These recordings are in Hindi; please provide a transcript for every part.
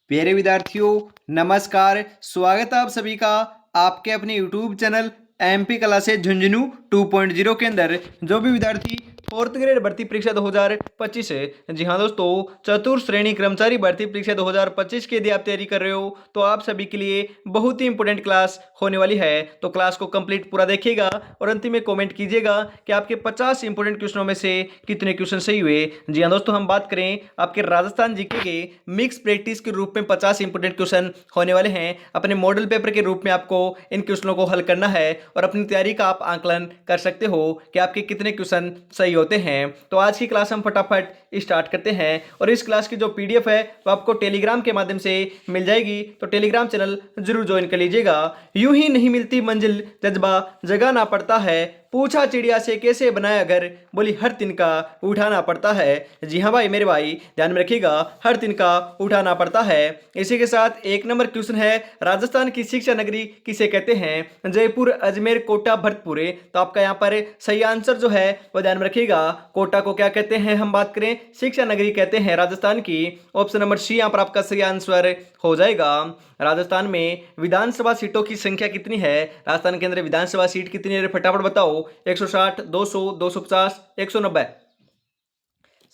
प्यारे विद्यार्थियों, नमस्कार। स्वागत है आप सभी का आपके अपने YouTube channel MP classes Jhunjhunu 2.0 के अंदर। जो भी विद्यार्थी फोर्थ ग्रेड भर्ती परीक्षा 2025 है, जी हाँ दोस्तों, चतुर्थ श्रेणी कर्मचारी भर्ती परीक्षा 2025 की यदि आप तैयारी कर रहे हो तो आप सभी के लिए बहुत ही इंपॉर्टेंट क्लास होने वाली है। तो क्लास को कंप्लीट पूरा देखिएगा और अंतिम में कमेंट कीजिएगा कि आपके 50 इंपॉर्टेंट क्वेश्चनों में से कितने क्वेश्चन सही हुए। जी हाँ दोस्तों, हम बात करें आपके राजस्थान जीके के मिक्स प्रैक्टिस के रूप में 50 इंपॉर्टेंट क्वेश्चन होने वाले हैं। अपने मॉडल पेपर के रूप में आपको इन क्वेश्चनों को हल करना है और अपनी तैयारी का आप आंकलन कर सकते हो कि आपके कितने क्वेश्चन सही होते हैं। तो आज की क्लास हम फटाफट स्टार्ट करते हैं और इस क्लास की जो पीडीएफ है वो आपको टेलीग्राम के माध्यम से मिल जाएगी, तो टेलीग्राम चैनल जरूर ज्वाइन कर लीजिएगा। यूं ही नहीं मिलती मंजिल, जज्बा जगाना पड़ता है। पूछा चिड़िया से कैसे बनाया घर, बोली हर तिनका उठाना पड़ता है। जी हाँ भाई मेरे भाई, ध्यान में रखिएगा, हर तिनका उठाना पड़ता है। इसी के साथ एक नंबर क्वेश्चन है, राजस्थान की शिक्षा नगरी किसे कहते हैं? जयपुर, अजमेर, कोटा, भरतपुर। तो आपका यहाँ पर सही आंसर जो है वो ध्यान में रखिएगा, कोटा को क्या कहते हैं? हम बात करें शिक्षा नगरी कहते हैं राजस्थान की। ऑप्शन नंबर सी यहाँ पर आपका सही आंसर हो जाएगा। राजस्थान में विधानसभा सीटों की संख्या कितनी है? राजस्थान के अंदर विधानसभा सीट कितनी है? फटाफट बताओ। 160, 200, 250, 190।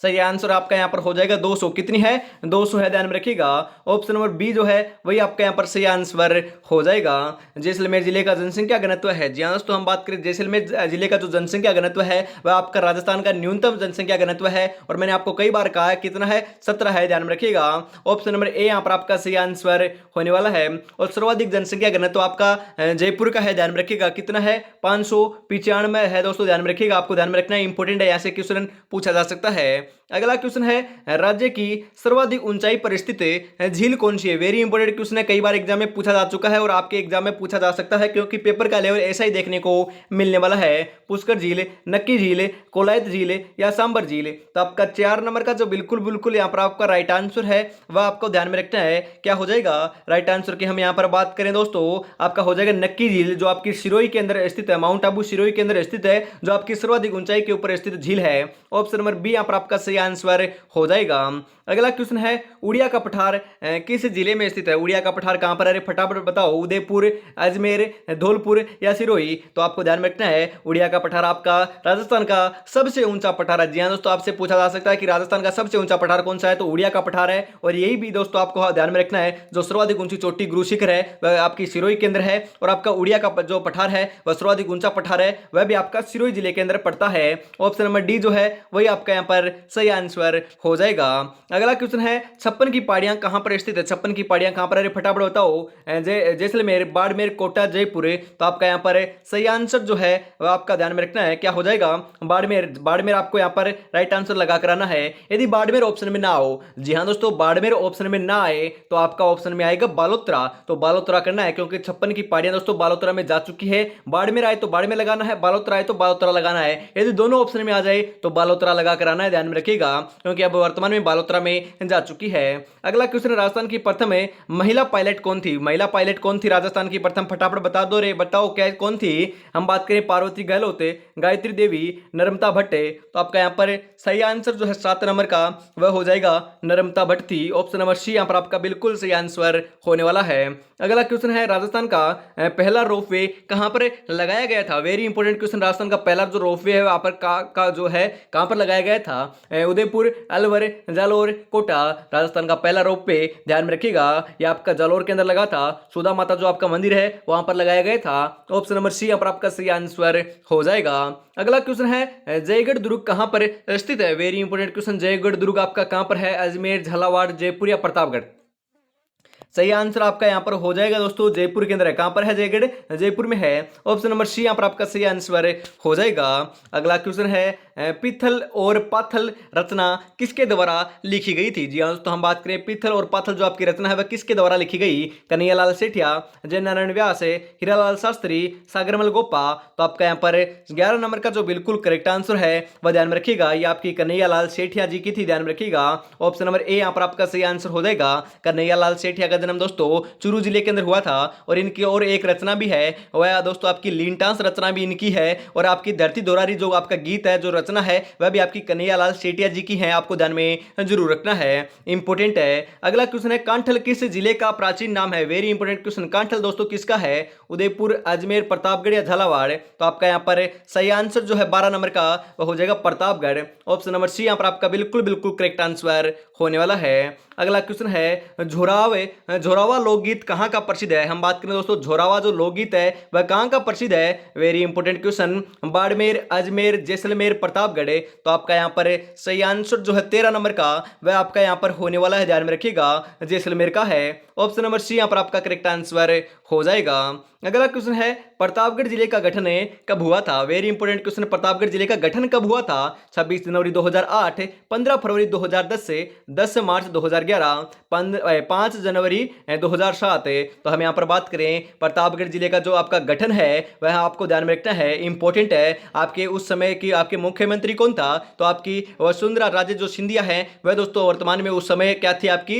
सही आंसर आपका यहाँ पर हो जाएगा 200। कितनी है? 200 है, ध्यान में रखिएगा। ऑप्शन नंबर बी जो है वही आपका यहाँ पर सही आंसर हो जाएगा। जैसलमेर जिले का जनसंख्या घनत्व है, जी हाँ दोस्तों, हम बात करें जैसलमेर जिले का जो जनसंख्या घनत्व है वह आपका राजस्थान का न्यूनतम जनसंख्या घनत्व है और मैंने आपको कई बार कहा है कितना है, 17 है, ध्यान में रखिएगा। ऑप्शन नंबर ए यहाँ पर आपका सही आंसर होने वाला है। और सर्वाधिक जनसंख्या घनत्व आपका जयपुर का है, ध्यान में रखिएगा, कितना है? 595 है दोस्तों, ध्यान में रखिएगा, आपको ध्यान में रखना है, इंपॉर्टेंट है, यहाँ से क्वेश्चन पूछा जा सकता है। अगला क्वेश्चन है, राज्य की सर्वाधिक ऊंचाई पर स्थित झील कौन सी है? वेरी इंपॉर्टेंट क्वेश्चन है, कई बार एग्जाम में पूछा जा चुका है और आपके एग्जाम में पूछा जा सकता है क्योंकि पेपर का लेवल ऐसा ही देखने को मिलने वाला है। पुष्कर झील, नक्की झील, कोलायत झील या सांबर झील। तो आपका 4 नंबर का जो बिल्कुल बिल्कुल यहाँ पर आपका राइट आंसर है वह आपको ध्यान में रखना है। क्या हो जाएगा राइट आंसर की? हम यहाँ पर बात करें दोस्तों, आपका हो जाएगा नक्की झील, जो आपकी सिरोही के अंदर स्थित है, माउंट आबू सिरोही के अंदर स्थित है, जो आपकी सर्वाधिक ऊंचाई के ऊपर स्थित झील है। ऑप्शन नंबर बी यहाँ पर आपका सही आंसर हो जाएगा। अगला क्वेश्चन है, उड़िया का पठार किस जिले में स्थित है? उड़िया का पठार कहां पर है? फटाफट बताओ। उदयपुर, अजमेर, धौलपुर या सिरोही? तो आपको ध्यान में रखना है, उड़िया का पठार आपका राजस्थान का सबसे ऊंचा पठार है। जी हाँ दोस्तों, आपसे पूछा जा सकता है कि राजस्थान का सबसे ऊंचा पठार कौन सा है, तो उड़िया का पठार है। और यही भी दोस्तों आपको ध्यान में रखना है, जो सर्वाधिक ऊंची चोटी गुरु शिखर है वह आपकी सिरोही के अंदर है और आपका उड़िया का जो पठार है वह सर्वाधिक ऊंचा पठार है, वह भी आपका सिरोही जिले के अंदर पड़ता है। ऑप्शन नंबर डी जो है वही आपका यहाँ पर सही आंसर हो जाएगा। अगला क्वेश्चन है, 56 की पहाड़ियां कहां पर स्थित है? 56 की पहाड़ियां कहां पर है? फटाफट बताओ। जैसलमेर, बाड़मेर, कोटा, जयपुर। तो आपका यहाँ पर सही आंसर जो है वह आपका ध्यान में रखना है, क्या हो जाएगा? बाड़मेर। बाड़मेर आपको यहाँ पर राइट आंसर लगा कर आना है। यदि बाड़मेर ऑप्शन में ना हो, जी हाँ दोस्तों, बाड़मेर ऑप्शन में ना आए तो आपका ऑप्शन में आएगा बालोतरा। तो बालोतरा करना है क्योंकि 56 की पहाड़ियां दोस्तों बालोतरा में जा चुकी है। बाड़मेर आए तो बाड़मेर लगाना है, बालोतरा आए तो बालोतरा लगाना है। यदि दोनों ऑप्शन में आ जाए तो बालोतरा लगा कर आना है, ध्यान में रखिएगा, क्योंकि अब वर्तमान में बालोतरा में जा चुकी है। अगला क्वेश्चन, राजस्थान की प्रथम महिला पायलट कौन थी? महिला पायलट कौन थी राजस्थान की प्रथम? फटाफट बता दो रे, बताओ क्या कौन थी? हम बात करें पार्वती गहलोत, गायत्री देवी, नर्मदा भट्ट। तो आपका यहाँ पर सही आंसर जो है 7 नंबर का वह हो जाएगा नर्मदा भट्ट थी। ऑप्शन नंबर सी यहाँ पर आपका बिल्कुल सही आंसर होने वाला है। अगला क्वेश्चन है, राजस्थान का पहला रोपवे कहां पर लगाया गया था? वेरी इंपॉर्टेंट क्वेश्चन, राजस्थान का पहला जो रोपवे है वहां पर का जो है कहां पर लगाया गया था? उदयपुर, अलवर, जालोर, कोटा। राजस्थान का पहला रोपवे ध्यान में रखिएगा यह आपका जालोर के अंदर लगा था, सुधा माता जो आपका मंदिर है वहां पर लगाया गया था। ऑप्शन नंबर सी यहाँ पर आपका सही आंसर हो जाएगा। अगला क्वेश्चन है, जयगढ़ दुर्ग कहां पर स्थित है? वेरी इंपॉर्टेंट क्वेश्चन, जयगढ़ दुर्ग आपका कहां पर है? अजमेर, झालावाड़, जयपुर या प्रतापगढ़? सही आंसर आपका यहाँ पर हो जाएगा दोस्तों जयपुर के अंदर है। कहां पर है जयगढ़? जयपुर में है। ऑप्शन नंबर सी यहाँ पर आपका सही आंसर हो जाएगा। अगला क्वेश्चन है, पिथल और पाथल रचना किसके द्वारा लिखी गई थी? जी हाँ दोस्तों, हम बात करें पिथल और पाथल जो आपकी रचना है वह किसके द्वारा लिखी गई? कन्हैयालाल सेठिया, जय नारायण व्यास, हीरालाल शास्त्री, सागरमल गोपा। तो आपका यहाँ पर 11 नंबर का जो बिल्कुल करेक्ट आंसर है वह ध्यान में रखिएगा, ये आपकी कन्हैयालाल सेठिया जी की थी, ध्यान में रखिएगा। ऑप्शन नंबर ए यहाँ पर आपका सही आंसर हो जाएगा, कन्हैयालाल सेठिया संख्या का जन्म दोस्तों चूरू जिले के अंदर हुआ था। और इनकी और एक रचना भी है, वह दोस्तों आपकी लीनटास रचना भी इनकी है। और आपकी धरती दोरारी जो आपका गीत है, जो रचना है, वह भी आपकी कन्हैयालाल सेठिया जी की है, आपको ध्यान में जरूर रखना है, इंपॉर्टेंट है। अगला क्वेश्चन है, कांठल किस जिले का प्राचीन नाम है? Very important question. कांठल दोस्तों किसका है? उदयपुर, अजमेर, प्रतापगढ़ या झालावाड़? तो आपका यहाँ पर सही आंसर जो है 12 नंबर का वह हो जाएगा प्रतापगढ़। ऑप्शन नंबर सी यहाँ पर आपका बिल्कुल बिल्कुल करेक्ट आंसर होने वाला है। अगला क्वेश्चन है, झोरावा लोकगीत कहाँ का प्रसिद्ध है? हम बात करें दोस्तों झोरावा जो लोकगीत है वह कहाँ का प्रसिद्ध है? Very important question. Barmer, Ajmer, Jaisalmer, Pratapgarh? तो आपका यहाँ पर सही आंसर जो है 13 नंबर का वह आपका यहाँ पर होने वाला है, ध्यान में रखिएगा, जैसलमेर का है। ऑप्शन नंबर सी यहाँ पर आपका करेक्ट आंसर हो जाएगा। अगला क्वेश्चन है, प्रतापगढ़ जिले का गठन कब हुआ था? Very important question. प्रतापगढ़ जिले का गठन कब हुआ था? 26 जनवरी 2008, 15 फरवरी 2010 से 10 मार्च 2011, 5 जनवरी 2007? तो हम यहाँ पर बात करें प्रतापगढ़ जिले का जो आपका गठन है वह आपको ध्यान में रखना है, इंपॉर्टेंट है। आपके उस समय की आपके मुख्यमंत्री कौन था? तो आपकी वसुंधरा राजे जो सिंधिया है वह दोस्तों वर्तमान में उस समय क्या थी आपकी,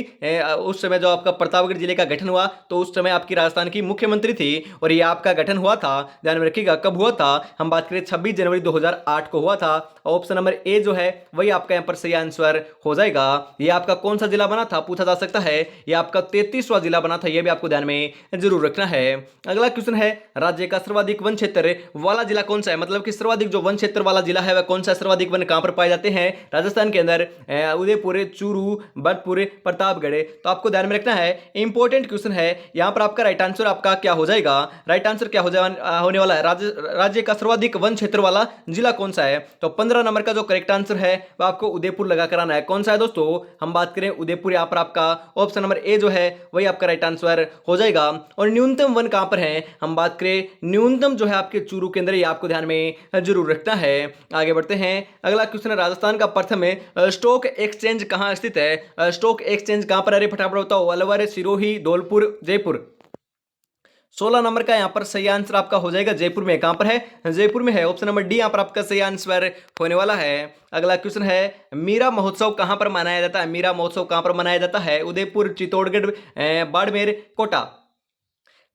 उस समय जो आपका प्रतापगढ़ जिले का गठन हुआ तो उस समय आपकी राजस्थान की मुख्यमंत्री थी। और ये आपका गठन हुआ था, ध्यान में रखिएगा, कब हुआ था? हम बात करें 26 जनवरी 2008 को हुआ था। ऑप्शन नंबर ए जो है वही आपका यहाँ पर सही आंसर हो जाएगा। ये आपका कौन सा जिला बना था पूछा जा सकता है, ये आपका 33वां जिला बना था, ये भी आपको ध्यान में जरूर रखना है। अगला क्वेश्चन है, राज्य का सर्वाधिक वन क्षेत्र वाला जिला कौन सा है? मतलब कि सर्वाधिक जो वन क्षेत्र वाला जिला है वह कौन सा? सर्वाधिक वन कहां पर पाए जाते हैं राजस्थान के अंदर? उदयपुर, चूरू, भरतपुर, प्रतापगढ़? तो आपको ध्यान में रखना है, इंपॉर्टेंट क्वेश्चन है। यहां पर आपका राइट आंसर आपका क्या हो जाएगा? राइट आंसर क्या होने वाला है? राज्य का सर्वाधिक वन क्षेत्र वाला जिला कौन सा है? तो 15 नंबर का जो करेक्ट आंसर है वह आपको उदयपुर लगा कराना है। कौन सा है दोस्तों? हम बात करें उदयपुर, यहां पर आपका ऑप्शन नंबर ए जो है वही आपका राइट आंसर हो जाएगा। और न्यूनतम वन कहां पर है? हम बात करें न्यूनतम जो है आपके चूरू के अंदर, ये आपको ध्यान में जरूर रखना है। आगे बढ़ते हैं। अगला क्वेश्चन है, राजस्थान का प्रथम स्टॉक एक्सचेंज कहां स्थित है? स्टॉक एक्सचेंज कहां पर? अरे फटाफट बताओ। अलवर, सिरोही, धौलपुर, जयपुर? 16 नंबर का यहाँ पर सही आंसर आपका हो जाएगा जयपुर में। कहां पर है? जयपुर में है। ऑप्शन नंबर डी यहाँ पर आपका सही आंसर होने वाला है। अगला क्वेश्चन है, मीरा महोत्सव कहां पर मनाया जाता है? मीरा महोत्सव कहां पर मनाया जाता है? उदयपुर, चित्तौड़गढ़, बाड़मेर, कोटा?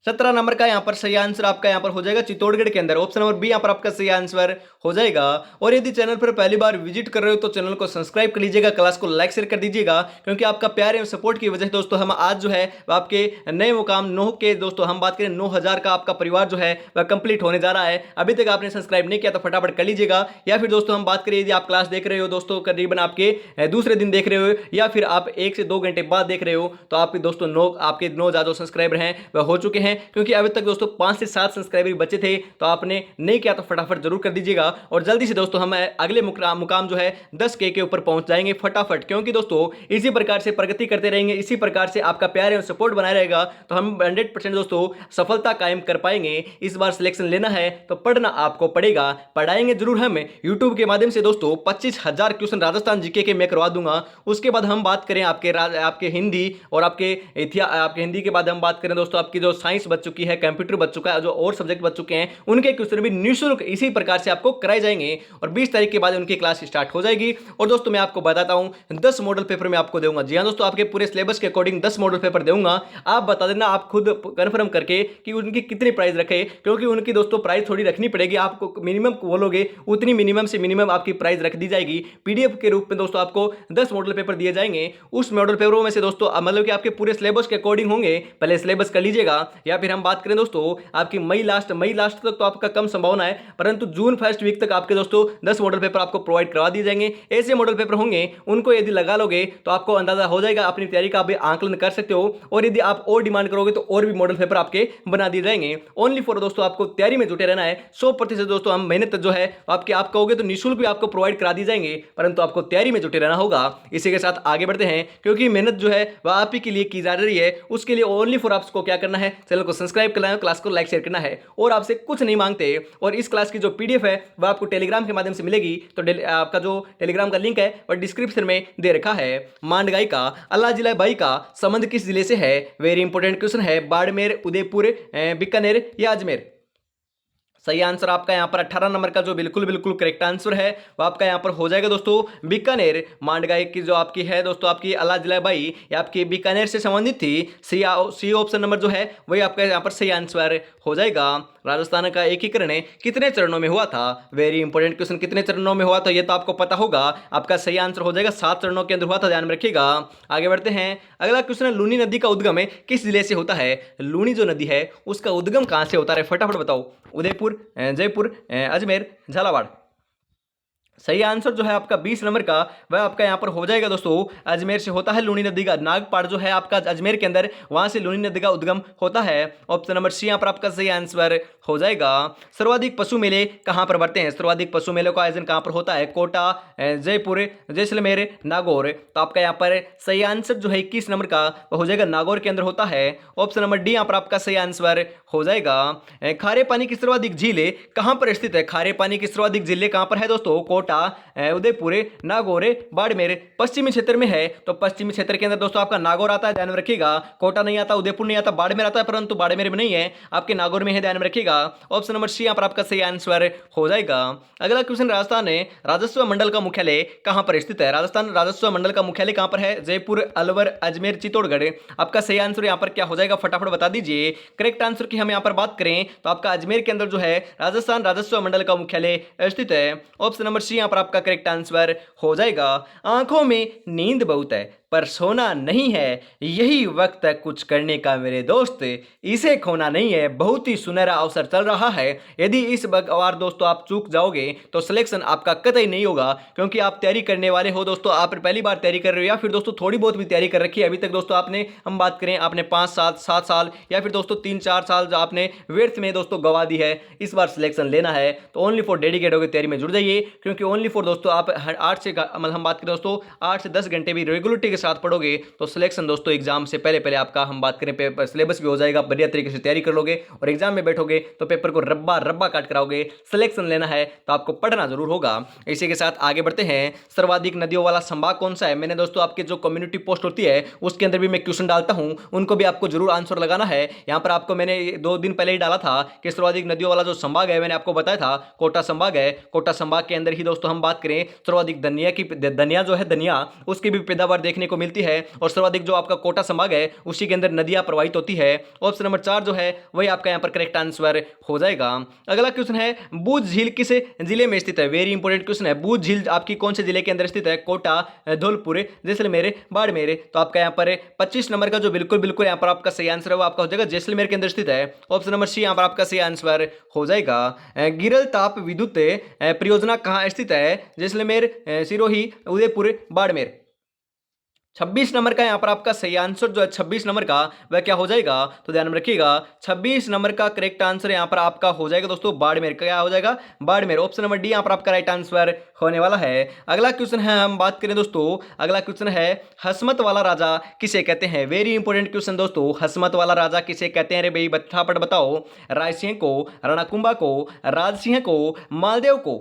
17 नंबर का यहाँ पर सही आंसर आपका यहाँ पर हो जाएगा चित्तौड़गढ़ के अंदर। ऑप्शन नंबर बी यहाँ पर आपका सही आंसर हो जाएगा। और यदि चैनल पर पहली बार विजिट कर रहे हो तो चैनल को सब्सक्राइब कर लीजिएगा, क्लास को लाइक शेयर कर दीजिएगा, क्योंकि आपका प्यार एवं सपोर्ट की वजह से दोस्तों हम आज जो है आपके नए मुकाम 9 के दोस्तों हम बात करें 9000 का आपका परिवार जो है वह कंप्लीट होने जा रहा है। अभी तक आपने सब्सक्राइब नहीं किया तो फटाफट कर लीजिएगा। या फिर दोस्तों हम बात करें यदि आप क्लास देख रहे हो दोस्तों करीबन आपके दूसरे दिन देख रहे हो या फिर आप 1 से 2 घंटे बाद देख रहे हो, तो आपके दोस्तों आपके 9 ज्यादा सब्सक्राइबर हैं वह हो चुके हैं। क्योंकि अभी तक दोस्तों 5 से 7 सब्सक्राइबर बचे थे, तो आपने नहीं किया तो फटाफट जरूर कर दीजिएगा। और जल्दी से दोस्तों हम अगले मुकाम जो है 10K के ऊपर पहुंच जाएंगे फटाफट। क्योंकि दोस्तों इसी प्रकार से प्रगति करते रहेंगे, इसी प्रकार से आपका प्यार एवं सपोर्ट बनाए रहेगा तो हम 100% दोस्तों सफलता कायम कर पाएंगे। इस बार सिलेक्शन लेना है तो पढ़ना आपको पड़ेगा, पढ़ाएंगे जरूर हम यूट्यूब के माध्यम से दोस्तों। 25,000 क्वेश्चन राजस्थान जीके के मैं करवा दूंगा। उसके बाद हम बात करें आपके हिंदी और आपके हिंदी के बाद हम बात करें दोस्तों आपकी जो साइंस बच चुकी है, कंप्यूटर बच चुका है, जो और सब्जेक्ट बच चुके हैं उनके क्वेश्चन भी निःशुल्क इसी प्रकार से आपको कराए जाएंगे। और 20 तारीख के बाद उनकी क्लास स्टार्ट हो जाएगी। और दोस्तों मैं आपको बताता हूं 10 मॉडल पेपर मैं आपको दूंगा। जी हां दोस्तों, आपके पूरे सिलेबस के अकॉर्डिंग 10 मॉडल पेपर दूंगा। आप बता देना, आप खुद कंफर्म करके कि उनकी कितनी प्राइस रखे, क्योंकि उनकी दोस्तों प्राइस थोड़ी रखनी पड़ेगी। आपको मिनिमम बोलोगे उतनी मिनिमम से मिनिमम आपकी प्राइस रख दी जाएगी। पीडीएफ के रूप में दोस्तों आपको 10 मॉडल पेपर दिए जाएंगे। उस मॉडल पेपरों में से दोस्तों मतलब कि आपके पूरे सिलेबस के अकॉर्डिंग होंगे, पहले सिलेबस कर लीजिएगा। या फिर हम बात करें दोस्तों आपकी मई लास्ट तक तो आपका कम संभावना है, परंतु जून फर्स्ट वीक तक आपके दोस्तों 10 मॉडल पेपर आपको प्रोवाइड करवा दिए जाएंगे। ऐसे मॉडल पेपर होंगे उनको यदि लगा लोगे तो आपको अंदाजा हो जाएगा, अपनी तैयारी का भी आंकलन कर सकते हो। और यदि आप और डिमांड करोगे तो और भी मॉडल पेपर आपके बना दिए जाएंगे। ओनली फॉर दोस्तों आपको तैयारी में जुटे रहना है। 100% दोस्तों हम मेहनत जो है आप कहोगे तो निःशुल्क भी आपको प्रोवाइड करा दी जाएंगे, परंतु आपको तैयारी में जुटे रहना होगा। इसी के साथ आगे बढ़ते हैं, क्योंकि मेहनत जो है वह आप ही के लिए की जा रही है। उसके लिए ओनली फॉर आपको क्या करना है, चैनल को सब्सक्राइब करना है, क्लास को लाइक शेयर करना है, और आपसे कुछ नहीं मांगते। और इस क्लास की जो पीडीएफ है वह आपको टेलीग्राम के माध्यम से मिलेगी। तो आपका जो टेलीग्राम का लिंक है वह डिस्क्रिप्शन में दे रखा है। मांडगाई का अल्लाह जिला बाई का संबंध किस जिले से है? वेरी इंपॉर्टेंट क्वेश्चन है। बाड़मेर, उदयपुर, बीकानेर या अजमेर? सही आंसर आपका यहाँ पर 18 नंबर का जो बिल्कुल बिल्कुल करेक्ट आंसर है वो आपका यहाँ पर हो जाएगा दोस्तों बीकानेर। मांडगाई की जो आपकी है दोस्तों आपकी अलाजलाबाई ये आपकी बीकानेर से संबंधित थी। सी ऑप्शन नंबर जो है वही आपका यहाँ पर सही आंसर हो जाएगा। राजस्थान का एकीकरण कितने चरणों में हुआ था? वेरी इंपॉर्टेंट क्वेश्चन, कितने चरणों में हुआ था ये तो आपको पता होगा। आपका सही आंसर हो जाएगा 7 चरणों के अंदर हुआ था, ध्यान में रखिएगा। आगे बढ़ते हैं। अगला क्वेश्चन है, लूनी नदी का उद्गम किस जिले से होता है? लूनी जो नदी है उसका उद्गम कहां से होता है? फटाफट बताओ। उदयपुर, जयपुर, अजमेर, झालावाड़। सही आंसर जो है आपका 20 नंबर का वह आपका यहाँ पर हो जाएगा दोस्तों अजमेर से होता है लूनी नदी का। नागपाड़ जो है आपका अजमेर के अंदर, वहां से लूनी नदी का उद्गम होता है। ऑप्शन नंबर सी यहाँ पर आपका सही आंसर हो जाएगा। सर्वाधिक पशु मेले कहाँ पर बढ़ते हैं? सर्वाधिक पशु मेलों का आयोजन कहाँ पर होता है? कोटा, जयपुर, जैसलमेर, नागौर। तो आपका यहाँ पर सही आंसर जो है 21 नंबर का वह हो जाएगा नागौर के अंदर होता है। ऑप्शन नंबर डी यहाँ पर आपका सही आंसर हो जाएगा। खारे पानी की सर्वाधिक झील कहाँ पर स्थित है? खारे पानी की सर्वाधिक झील कहाँ पर है दोस्तों? कोटा, उदयपुर, नागौर, बाड़मेर। पश्चिमी क्षेत्र में है तो पश्चिमी क्षेत्र के अंदर दोस्तों आपका नागौर आता है, ध्यान में रखिएगा। कोटा नहीं आता, उदयपुर नहीं आता, बाड़मेर आता है, परंतु बाड़मेर में नहीं है, आपके नागौर में है, ध्यान में रखिएगा। ऑप्शन नंबर सी यहाँ पर आपका सही आंसर हो जाएगा। अगला क्वेश्चन, राजस्थान राजस्व मंडल का मुख्यालय कहां पर स्थित है? राजस्थान राजस्व मंडल का मुख्यालय कहां पर है? जयपुर, अलवर, अजमेर, चित्तौड़गढ़। आपका सही आंसर यहां पर क्या हो जाएगा? फटाफट बता दीजिए। करेक्ट आंसर की हम यहां पर बात करें तो आपका अजमेर के अंदर जो है राजस्थान राजस्व मंडल का मुख्यालय स्थित है। ऑप्शन नंबर सी यहां पर आपका करेक्ट आंसर हो जाएगा। आंखों में नींद बहुत है पर सोना नहीं है, यही वक्त है कुछ करने का मेरे दोस्त, इसे खोना नहीं है, बहुत ही सुनहरा अवसर चल रहा है। यदि इस बार दोस्तों आप चूक जाओगे तो सिलेक्शन आपका कतई नहीं होगा, क्योंकि आप तैयारी करने वाले हो दोस्तों, आप पहली बार तैयारी कर रहे हो या फिर दोस्तों थोड़ी बहुत भी तैयारी कर रखी है अभी तक दोस्तों आपने, हम बात करें आपने 5-7 साल या फिर दोस्तों 3-4 साल जो आपने व्यर्थ में दोस्तों गवा दी है, इस बार सिलेक्शन लेना है तो ओनली फॉर डेडिकेट होकर तैयारी में जुड़ जाइए। क्योंकि ओनली फॉर दोस्तों आप 8 से मतलब हम बात करें दोस्तों 8 से 10 घंटे भी रेगुलरिटी के साथ पढ़ोगे तो सिलेक्शन दोस्तों एग्जाम से पहले पहले आपका हम बात करें पेपर सिलेबस भी हो जाएगा, बढ़िया तरीके से तैयारी कर लोगे और एग्जाम में बैठोगे तो पेपर को रब्बा रब्बा काट कराओगे। सिलेक्शन लेना है तो आपको पढ़ना जरूर होगा। इसी के साथ आगे बढ़ते हैं। सर्वाधिक नदियों वाला संभाग कौन सा है? मैंने दोस्तों आपके जो कम्युनिटी पोस्ट होती है उसके अंदर भी मैं क्वेश्चन डालता हूं, उनको भी आपको जरूर आंसर लगाना है। यहां पर आपको मैंने 2 दिन पहले ही डाला था कि सर्वाधिक नदियों वाला जो संभाग है मैंने आपको बताया था कोटा संभाग है। कोटा संभाग के अंदर ही दोस्तों हम बात करें सर्वाधिक धनिया जो है धनिया उसकी भी पैदावार देखने को मिलती है और सर्वाधिक जो आपका कोटा संभाग है उसी के अंदर नदियां प्रवाहित होती है। ऑप्शन नंबर 4 जो है वही आपका यहां पर करेक्ट आंसर हो जाएगा। अगला क्वेश्चन है, बूझ झील किस जिले में स्थित है? वेरी इंपॉर्टेंट क्वेश्चन है। बूझ झील आपकी कौन से जिले के अंदर स्थित है? कोटा, धौलपुर, जैसलमेर, बाड़मेर। तो आपका यहां पर 25 नंबर का जो बिल्कुल बिल्कुल यहां पर आपका सही आंसर है वो आपका हो जाएगा जैसलमेर के अंदर स्थित है। ऑप्शन नंबर सी यहां पर आपका सही आंसर हो जाएगा। गिरल ताप विद्युत परियोजना कहां स्थित है? जैसलमेर, सिरोही, उदयपुर, बाड़मेर। 26 नंबर का यहाँ पर आपका सही आंसर जो है 26 नंबर का वह क्या हो जाएगा? तो ध्यान में रखिएगा 26 नंबर का करेक्ट आंसर यहाँ पर आपका हो जाएगा दोस्तों बाड़मेर। क्या हो जाएगा? बाड़मेर। ऑप्शन नंबर डी यहाँ पर आपका राइट आंसर होने वाला है। अगला क्वेश्चन है, हम बात करें दोस्तों, अगला क्वेश्चन है, हसमत वाला राजा किसे कहते हैं? वेरी इंपॉर्टेंट क्वेश्चन दोस्तों, हसमत वाला राजा किसे कहते हैं? रे भाई फटाफट बताओ। रायसिंह को, रणकुंभा को, राजसिंह को, मालदेव को।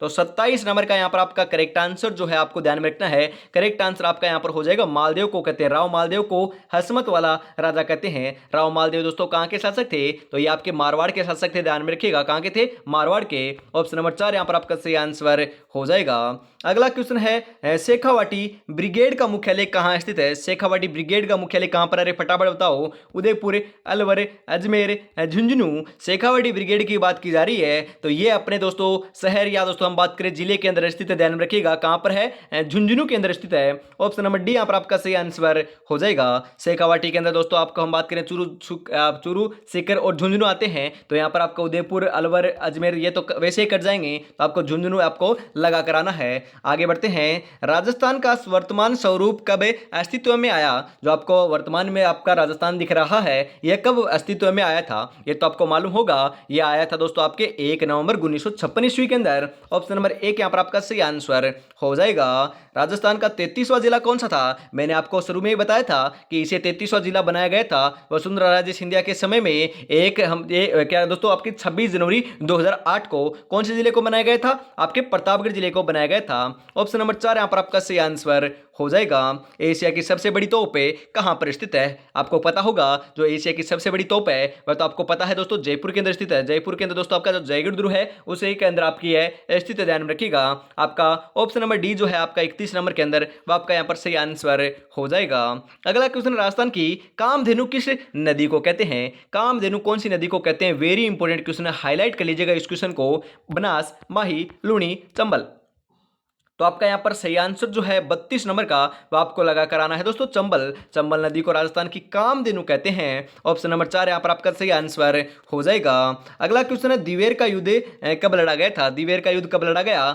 तो 27 नंबर का यहां पर आपका करेक्ट आंसर जो है आपको ध्यान में रखना है। करेक्ट आंसर आपका यहां पर हो जाएगा मालदेव को कहते हैं। राव मालदेव को हसमत वाला राजा कहते हैं। राव मालदेव दोस्तों कहां के शासक थे? तो ये आपके मारवाड़ के शासक थे, ध्यान में रखिएगा। कहां के थे? मारवाड़ के। ऑप्शन नंबर 4 यहां पर आपका सही आंसर हो जाएगा। अगला क्वेश्चन है, शेखावाटी ब्रिगेड का मुख्यालय कहां स्थित है? शेखावाटी ब्रिगेड का मुख्यालय कहां पर है? फटाफट बताओ। उदयपुर, अलवर, अजमेर, झुंझुनू। शेखावाटी ब्रिगेड की बात की जा रही है तो ये अपने दोस्तों शहर या दोस्तों हम बात करें जिले के अंदर स्थित है, ध्यान में रखिएगा। कहां पर है? झुंझुनू के अंदर स्थित है। ऑप्शन नंबर डी यहां पर आपका सही आंसर हो जाएगा। शेखावाटी के अंदर दोस्तों आपको हम बात करें चूरू, सीकर और झुंझुनू आते हैं तो यहां पर आपको उदयपुर, अलवर, अजमेर ये तो वैसे ही कट जाएंगे तो आपको झुंझुनू आपको लगा कराना है। आगे बढ़ते हैं। राजस्थान का वर्तमान स्वरूप कब अस्तित्व में आया? जो आपको वर्तमान में आपका राजस्थान दिख रहा है यह कब अस्तित्व में आया था? यह तो आपको मालूम होगा। यह आया था दोस्तों आपके 1 नवंबर 1956 ईस्वी के अंदर। ऑप्शन नंबर 1 यहां पर आपका सही आंसर हो जाएगा। राजस्थान का 33वां जिला कौन सा था? मैंने आपको शुरू में ही बताया था कि इसे 33वां जिला बनाया गया था वसुंधरा राजे सिंधिया के समय में। क्या दोस्तों आपके 26 जनवरी 2008 को कौन से जिले को बनाया गया था? आपके प्रतापगढ़ जिले को बनाया गया था। था। ऑप्शन नंबर 4 यहाँ पर आपका सही आंसर हो जाएगा। एशिया की सबसे बड़ी तोप कहाँ पर स्थित है? आपको पता होगा जो एशिया की सबसे बड़ी तोप है वह तो आपको पता है दोस्तों जयपुर के अंदर स्थित है। जयपुर के अंदर दोस्तों आपका जो जयगढ़ दुर्ग है उसी के अंदर आपकी है स्थित है, ध्यान में रखिएगा। आपका ऑप्शन नंबर डी जो है आपका 31 नंबर के अंदर वह आपका यहाँ पर सही आंसर हो जाएगा। अगला क्वेश्चन, राजस्थान की कामधेनु किस नदी को कहते हैं? कामधेनु कौन सी नदी को कहते हैं? वेरी इंपॉर्टेंट क्वेश्चन है, हाईलाइट कर लीजिएगा इस क्वेश्चन को। बनास, माही, लूणी, चंबल। तो आपका यहाँ पर सही आंसर जो है 32 नंबर का वो आपको लगा कर आना है दोस्तों, चंबल। चंबल नदी को राजस्थान की कामधेनु कहते हैं। ऑप्शन नंबर 4 यहाँ पर आपका सही आंसर हो जाएगा। अगला क्वेश्चन है, दिवेर का युद्ध कब लड़ा गया था? दिवेर का युद्ध कब लड़ा गया?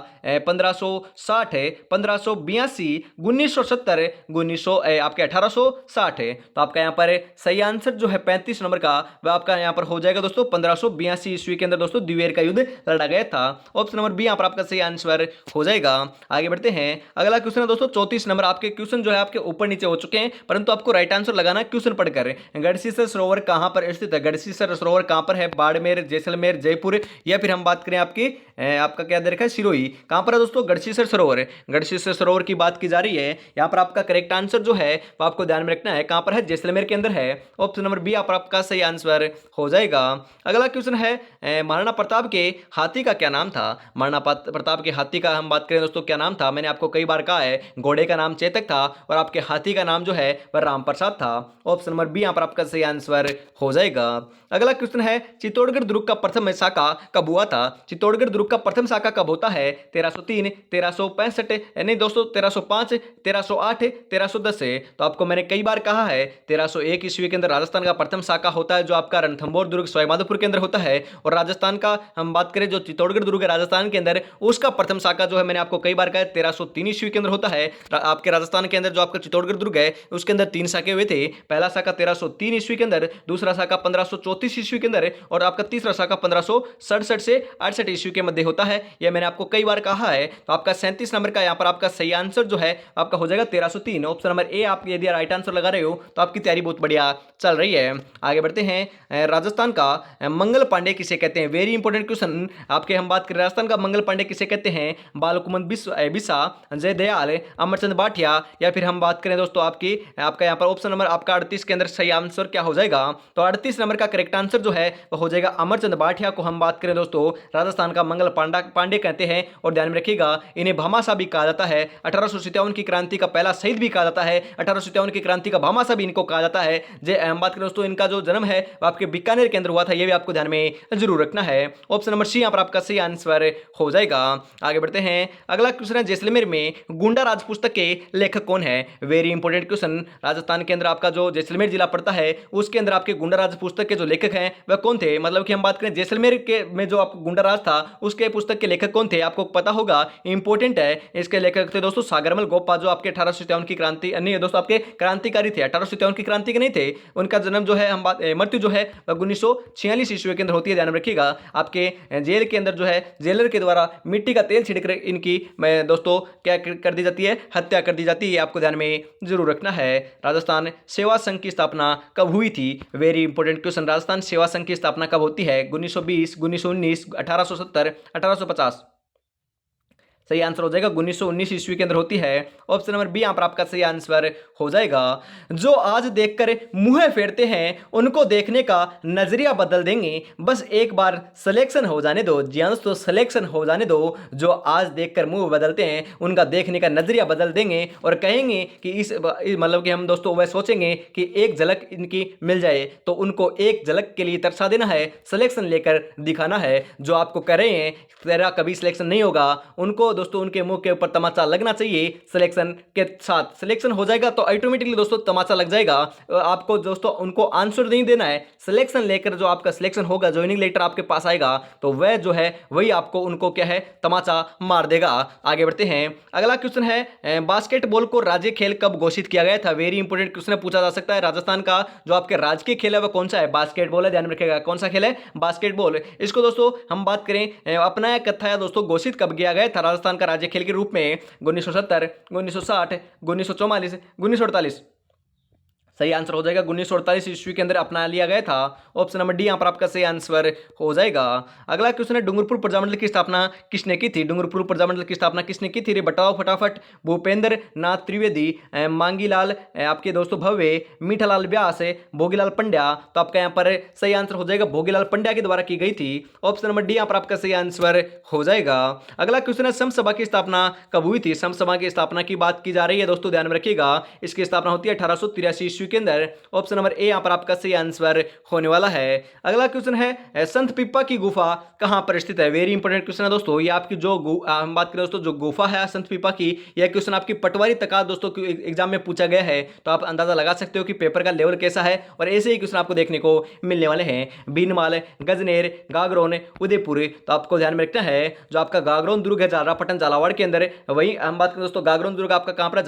1560 है, 1582, 1970, 1900 आपके 1860 है। तो आपका यहाँ पर सही आंसर जो है 35 नंबर का वह आपका यहाँ पर हो जाएगा दोस्तों, 1582 ईस्वी के अंदर दोस्तों दिवेर का युद्ध लड़ा गया था। ऑप्शन नंबर बी यहाँ पर आपका सही आंसर हो जाएगा। आगे बढ़ते हैं। अगला क्वेश्चन है दोस्तों 34 नंबर। आपके क्वेश्चन जो है आपके ऊपर नीचे हो चुके हैं, परंतु आपको राइट आंसर लगाना है क्वेश्चन पढ़कर। गढ़सीसर सरोवर कहां पर स्थित है? गढ़सीसर सरोवर कहां पर है? बाड़मेर, जैसलमेर, जयपुर, या फिर हम बात करें आपकी आपका क्या दे रखा है, सिरोही। कहां पर है दोस्तों? गढ़सीसर सरोवर। गढ़सीसर सरोवर की बात की जा रही है। यहां पर आपका करेक्ट आंसर जो है वो आपको ध्यान में रखना है, कहां पर है? जैसलमेर के अंदर है। ऑप्शन नंबर बी पर आपका सही आंसर हो जाएगा। अगला क्वेश्चन है, महाराणा प्रताप के हाथी का क्या नाम था? महाराणा प्रताप के हाथी का हम बात करें दोस्तों क्या नाम था? मैंने आपको कई बार कहा है, घोड़े का नाम चेतक था और आपके हाथी का नाम जो है वह राम प्रसाद था। ऑप्शन नंबर बी यहां पर आपका सही आंसर हो जाएगा। अगला क्वेश्चन है, चित्तौड़गढ़ दुर्ग का प्रथम शाखा कब हुआ था? चित्तौड़गढ़ दुर्ग का प्रथम शाखा कब होता है? 1303, 1365, नहीं दोस्तों 1305, 1308, 1310 से। तो आपको मैंने कई बार कहा है 1301 ईस्वी के अंदर राजस्थान का प्रथम शाखा होता है जो आपका रणथंभौर दुर्ग सवाईमाधोपुर के अंदर होता है। और राजस्थान का हम बात करें जो चित्तौड़गढ़ दुर्ग है राजस्थान के अंदर, उसका प्रथम शाखा जो है मैंने आपको कई बार कहा 1303 ईस्वी के अंदर होता है। आपके राजस्थान के अंदर जो आपका चित्तौड़गढ़ दुर्ग है उसके अंदर 3 शाखे हुए थे। पहला शाखा 1303 ईस्वी के अंदर, दूसरा शाखा 1534 ईस्वी के अंदर और आपका तीसरा शाखा 1567 से 68 ईस्वी के मध्य होता है। यह मैंने आपको कई बार कहा है। तो आपका 37 नंबर का यहाँ पर आपका सही आंसर जो है आपका हो जाएगा 1303। ऑप्शन नंबर ए आप यदि राइट आंसर लगा रहे हो तो आपकी तैयारी बहुत बढ़िया चल रही है। आगे बढ़ते हैं। राजस्थान का मंगल पांडे किसे कहते हैं? वेरी इंपॉर्टेंट क्वेश्चन आपके हम बात करें, राजस्थान का मंगल पांडे किसे कहते हैं? बालकुमंद बिसा, जय दयाल, अमरचंद बाठिया, या फिर हम बात करें दोस्तों आपका यहाँ पर ऑप्शन नंबर आपका 38 के अंदर सही आंसर क्या हो जाएगा? तो 38 नंबर का करेक्ट आंसर जो है वो हो जाएगा अमरचंद बाठिया को हम बात करें दोस्तों राजस्थान का मंगल पांडे कहते हैं। और ध्यान में रखिएगा इन्हें भामाशाह भी कहा जाता है। 1857 की क्रांति का पहला शहीद भी कहा जाता है। 1857 की क्रांति का भामाशाह भी इनको कहा जाता है। हम बात करें दोस्तों इनका जो जन्म है वो आपके बीकानेर के अंदर हुआ था, ये भी आपको ध्यान में जरूर रखना है। ऑप्शन नंबर सी यहाँ पर आपका सही आंसर हो जाएगा। आगे बढ़ते हैं। अगला क्वेश्चन है, जैसलमेर में गुंडा राज पुस्तक के लेखक कौन है? Very important question. राजस्थान के अंदर आपका जो जैसलमेर जिला पड़ता है उसके अंदर आपके गुंडा राज पुस्तक के जो लेखक हैं वह कौन थे? मतलब कि हम बात करें जैसलमेर के में जो आपको गुंडा राज था उसके पुस्तक के लेखक कौन थे? आपको पता होगा, इंपॉर्टेंट है। इसके लेखक थे दोस्तों सागरमल गोपा जो आपके 1857 की क्रांति नहीं दोस्तों आपके क्रांतिकारी थे। 1857 की क्रांति के नहीं थे। उनका जन्म जो है हम बात मृत्यु जो है 1946 ईस्वी के अंदर होती है। ध्यान में रखिएगा आपके जेल के अंदर जो है जेलर के द्वारा मिट्टी का तेल छिड़क इनकी दोस्तों क्या कर दी जाती है? हत्या कर दी जाती है। आपको ध्यान में जरूर रखना है। राजस्थान सेवा संघ की स्थापना कब हुई थी? Very important question. राजस्थान सेवा संघ की स्थापना कब होती है? 1920, 1919, 1870, 1850। सही आंसर हो जाएगा 1919 ईस्वी के अंदर होती है। ऑप्शन नंबर बी यहां पर आपका सही आंसर हो जाएगा। जो आज देखकर मुंह फेरते हैं उनको देखने का नजरिया बदल देंगे, बस एक बार सिलेक्शन हो जाने दो। जी हाँ तो सिलेक्शन हो जाने दो। जो आज देखकर मुंह बदलते हैं उनका देखने का नजरिया बदल देंगे और कहेंगे कि इस मतलब कि हम दोस्तों वह सोचेंगे कि एक झलक इनकी मिल जाए तो उनको एक झलक के लिए तरसा देना है, सिलेक्शन लेकर दिखाना है। जो आपको कह रहे हैं तेरा कभी सिलेक्शन नहीं होगा, उनको दोस्तों उनके मुंह के ऊपर तमाचा लगना चाहिए। सिलेक्शन के साथ सिलेक्शन हो जाएगा तो ऑटोमेटिकली दोस्तों तमाचा लग जाएगा। आपको दोस्तों उनको आंसर नहीं देना है, सिलेक्शन लेकर जो आपका सिलेक्शन होगा, ज्वाइनिंग लेटर आपके पास आएगा तो वह जो है वही आपको उनको क्या है तमाचा मार देगा। आगे बढ़ते हैं। अगला क्वेश्चन है, बास्केटबॉल को राज्य खेल कब घोषित किया गया था? वेरी इंपोर्टेंट क्वेश्चन पूछा जा सकता है। राजस्थान का जो आपके राजकीय खेल है वह कौन सा है? बास्केटबॉल है। ध्यान में रखिएगा कौन सा खेल है? बास्केटबॉल। इसको दोस्तों हम बात करें अपना कथा है दोस्तों घोषित कब किया गया था राजस्थान का राज्य खेल के रूप में? 1970, 1960, 1944, 1948। सही आंसर हो जाएगा 1948 ईस्वी के अंदर अपना लिया गया था। ऑप्शन नंबर डी यहाँ पर आपका सही आंसर हो जाएगा। अगला क्वेश्चन है, डूंगरपुर प्रजामंडल की स्थापना किसने की थी? डूंगरपुर प्रजामंडल की स्थापना किसने की थी? रे बताओ फटाफट। भूपेंद्र नाथ त्रिवेदी, मांगीलाल आपके दोस्तों भव्य, मीठालाल व्यास, भोगीलाल पंड्या। तो आपका यहाँ पर सही आंसर हो जाएगा भोगीलाल पंड्या के द्वारा की गई थी। ऑप्शन नंबर डी यहाँ पर आपका सही आंसर हो जाएगा। अगला क्वेश्चन है, समसभा की स्थापना कब हुई थी? समसभा की स्थापना की बात की जा रही है दोस्तों, ध्यान में रखिएगा। इसकी स्थापना होती है 1883 ईस्वी के अंदर। ऑप्शन नंबर ए यहां पर आपका सही आंसर होने वाला है। अगला क्वेश्चन है, संत पिप्पा की गुफा कहां पर स्थित है? वेरी इंपॉर्टेंट क्वेश्चन है दोस्तों। ये आपकी जो हम बात करें दोस्तों, जो गुफा है संत पिप्पा की, यह क्वेश्चन आपकी पटवारी तक दोस्तों एग्जाम में पूछा गया है। तो आप अंदाजा लगा सकते हो कि पेपर का लेवल कैसा है, और ऐसे ही क्वेश्चन आपको देखने को मिलने वाले हैं। बीनमाल, गजनेर, गागरोन, उदयपुर। तो आपको ध्यान में रखना है, जो आपका गागरोन दुर्ग है झालरापाटन झालावाड़ के अंदर, वही हम बात करें दोस्तों, गागरोन दुर्ग आपका कहां पर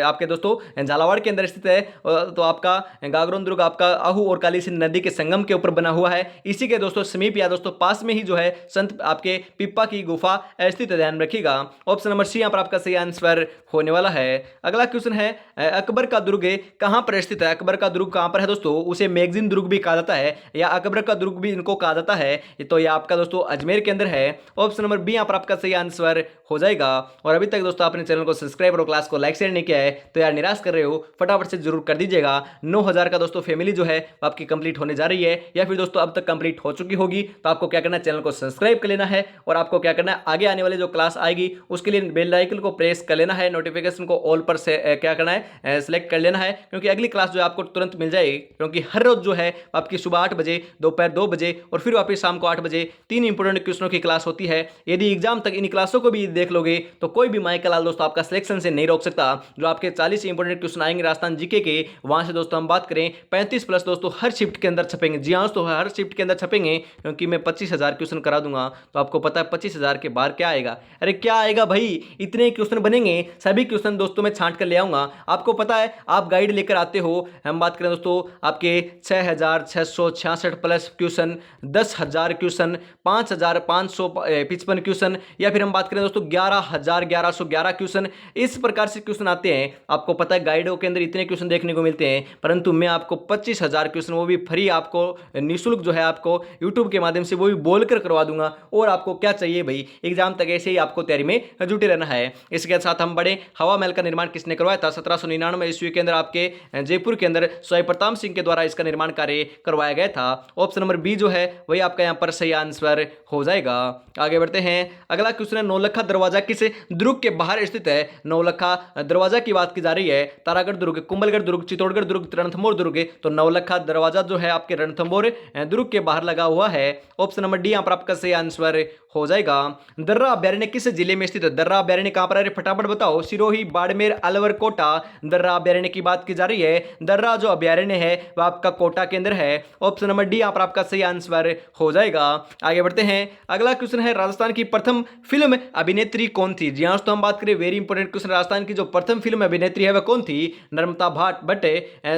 आपके दोस्तों झालावाड़ के अंदर स्थित है। तो आपका गागरोन दुर्ग आपका आहू और काली सिंध नदी के संगम के ऊपर बना हुआ है। इसी के दोस्तों समीप या दोस्तों पास में ही जो है संत आपके पिप्पा की गुफा स्थित है, ध्यान रखिएगा। ऑप्शन नंबर सी यहां पर आपका सही आंसर होने वाला है। अगला क्वेश्चन है, अकबर का दुर्ग कहां पर स्थित है? अकबर का दुर्ग कहां पर है दोस्तों? उसे मैगजीन दुर्ग भी कहा जाता है, या अकबर का दुर्ग भी इनको कहा जाता है। तो यह आपका दोस्तों अजमेर के अंदर है। ऑप्शन नंबर बी यहां पर आपका सही आंसर हो जाएगा। और अभी तक दोस्तों आपने चैनल को सब्सक्राइब और क्लास को लाइक शेयर नहीं किया है तो यार निराश कर रहे हो, फटाफट से जरूर कर दीजिएगा। 9000 का दोस्तों फैमिली जो है आपकी कंप्लीट होने जा रही है, या फिर दोस्तों अब तक कंप्लीट हो चुकी होगी। तो आपको क्या करना है, चैनल को सब्सक्राइब कर लेना है, और आपको क्या करना है, आगे आने वाली जो क्लास आएगी उसके लिए बेल आइकन को प्रेस कर लेना है, नोटिफिकेशन को ऑल पर से क्या करना है, सिलेक्ट कर लेना है, क्योंकि अगली क्लास जो है आपको तुरंत मिल जाएगी। क्योंकि हर रोज जो है आपकी सुबह 8 बजे, दोपहर 2 बजे और फिर वापस शाम को 8 बजे 3 इंपोर्टेंट क्वेश्चनों की क्लास होती है। यदि एग्जाम तक इन क्लासों को भी देख लोगे तो कोई भी माइकल लाल दोस्तों आपका सिलेक्शन से नहीं रोक सकता। जो आपके 40 इंपोर्टेंट क्वेश्चन आएंगे राजस्थान जीके के, वहां से दोस्तों हम बात करें 35 प्लस दोस्तों हर शिफ्ट के अंदर छपेंगे। जी हाँ दोस्तों, हर शिफ्ट के अंदर छपेंगे, क्योंकि मैं 25,000 क्वेश्चन करा दूंगा। तो आपको पता है 25,000 के बाहर क्या आएगा? अरे क्या आएगा भाई, इतने क्वेश्चन बनेंगे, सभी क्वेश्चन दोस्तों मैं छांट कर ले आऊंगा। आपको पता है आप गाइड लेकर आते हो, हम बात करें दोस्तों आपके 6,666 प्लस क्वेश्चन, 10,000 क्वेश्चन, 5,555 क्वेश्चन, या फिर हम बात करें दोस्तों 11,1111 क्वेश्चन। इस प्रकार से क्वेश्चन आते हैं। आपको पता है गाइडों के अंदर इतने क्वेश्चन देखने को मिलते हैं, परंतु मैं आपको 25,000 क्वेश्चन, वो भी फ्री, आपको निःशुल्क जो है आपको यूट्यूब के माध्यम से वो भी बोलकर करवा दूंगा। और आपको क्या चाहिए भाई, एग्जाम तक ऐसे ही आपको तैयारी में जुटे रहना है। इसके साथ हम बड़े हवा महल का निर्माण किसने करवाया था? 1799 ईस्वी के अंदर आपके जयपुर के अंदर स्वाई प्रताप सिंह के द्वारा इसका निर्माण कार्य करवाया गया था। ऑप्शन नंबर बी जो है वही आपका यहाँ पर सही आंसर हो जाएगा। आगे बढ़ते हैं। अगला क्वेश्चन है, नौलखा दरवाजा किस दुर्ग के बाहर स्थित है? नौलखा दरवाजा की बात की जा रही है। तारागढ़ दुर्ग, कुंभलगढ़ दुर्ग, चित्तौड़गढ़ दुर्ग, रणथंभौर दुर्ग। तो नौलखा दरवाजा जो है आपके रणथंभौर दुर्ग के बाहर लगा हुआ है। ऑप्शन नंबर डी यहाँ पर आपका सही आंसर हो जाएगा। दर्रा अभ्यारण्य किस जिले में स्थित है? दर्रा अभ्यारण्य कहां पर है? फटाफट बताओ। सिरोही, बाड़मेर, अलवर, कोटा। दर्रा अभ्यारण्य की बात की जा रही है। दर्रा जो अभ्यारण्य है वह आपका कोटा के अंदर है। ऑप्शन नंबर डी यहां पर आपका सही आंसर हो जाएगा। आगे बढ़ते हैं। अगला क्वेश्चन है, राजस्थान की प्रथम फिल्म अभिनेत्री कौन थी? जी हां, तो हम बात करें वेरी इंपॉर्टेंट क्वेश्चन, राजस्थान की जो प्रथम फिल्म अभिनेत्री है वह कौन थी? नर्मदा भट्ट,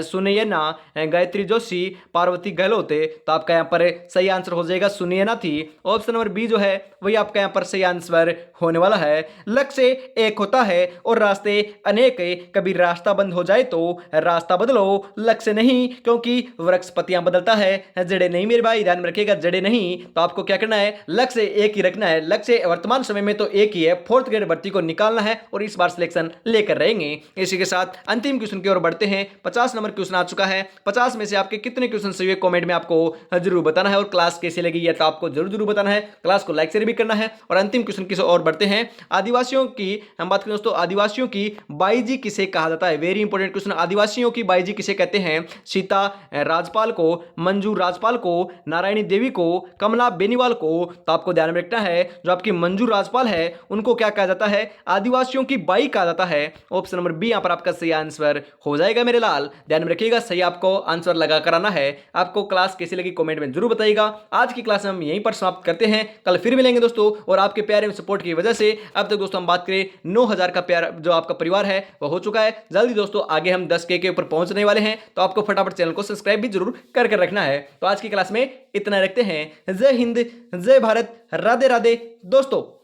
सुनैना, गायत्री जोशी, पार्वती गहलोत। तो आपका यहां पर सही आंसर हो जाएगा सुनैना थी। ऑप्शन नंबर बी जो है वही आपका यहां पर सही आंसर होने वाला है। लक्ष्य एक होता है और रास्ते अनेक, कभी रास्ता बंद हो जाए तो रास्ता बदलो, लक्ष्य नहीं, क्योंकि वृक्ष पत्तियां बदलता है, जड़े नहीं मेरे भाई, ध्यान में रखिएगा, जड़े नहीं। तो आपको क्या करना है, लक्ष्य एक ही रखना है। लक्ष्य वर्तमान समय में तो एक ही है, 4th ग्रेड भर्ती को निकालना है और इस बार सिलेक्शन लेकर रहेंगे। इसी के साथ अंतिम क्वेश्चन की ओर बढ़ते हैं। 50 नंबर क्वेश्चन आ चुका है। 50 में से आपके कितने क्वेश्चन सही है कमेंट में आपको जरूर बताना है, और क्लास कैसी लगी है तो आपको जरूर बताना है। क्लास को लाइक शेयर भी करना है। और अंतिम क्वेश्चन की ओर बढ़ते हैं। आदिवासियों की हम बात करें दोस्तों, आदिवासियों की बाईजी किसे कहा जाता है? वेरी इंपॉर्टेंट क्वेश्चन, आदिवासियों की बाईजी किसे कहते हैं? सीता राजपाल को, मंजू राजपाल को, नारायणी देवी को, कमला बेनीवाल को। तो आपको ध्यान में रखना है, जो आपकी मंजू राजपाल है उनको क्या कहा जाता है? आदिवासियों की बाई कहा जाता है। ऑप्शन नंबर बी यहां पर आपका सही आंसर हो जाएगा मेरे लाल, ध्यान में रखिएगा, सही आपको आंसर लगा कर आना है। आपको क्लास कैसी लगी कमेंट में जरूर बताइएगा। आज की क्लास हम यहीं पर समाप्त करते हैं, कल फिर मिलेंगे दोस्तों। और आपके प्यार एवं सपोर्ट की वजह से अब तक दोस्तों हम बात करें 9000 का प्यार जो आपका परिवार है वह हो चुका है। जल्दी दोस्तों आगे हम 10K के ऊपर पहुंचने वाले हैं, तो आपको फटाफट चैनल को सब्सक्राइब भी जरूर कर रखना है। तो आज की क्लास में इतना रखते हैं। जय हिंद, जय भारत, राधे राधे दोस्तों।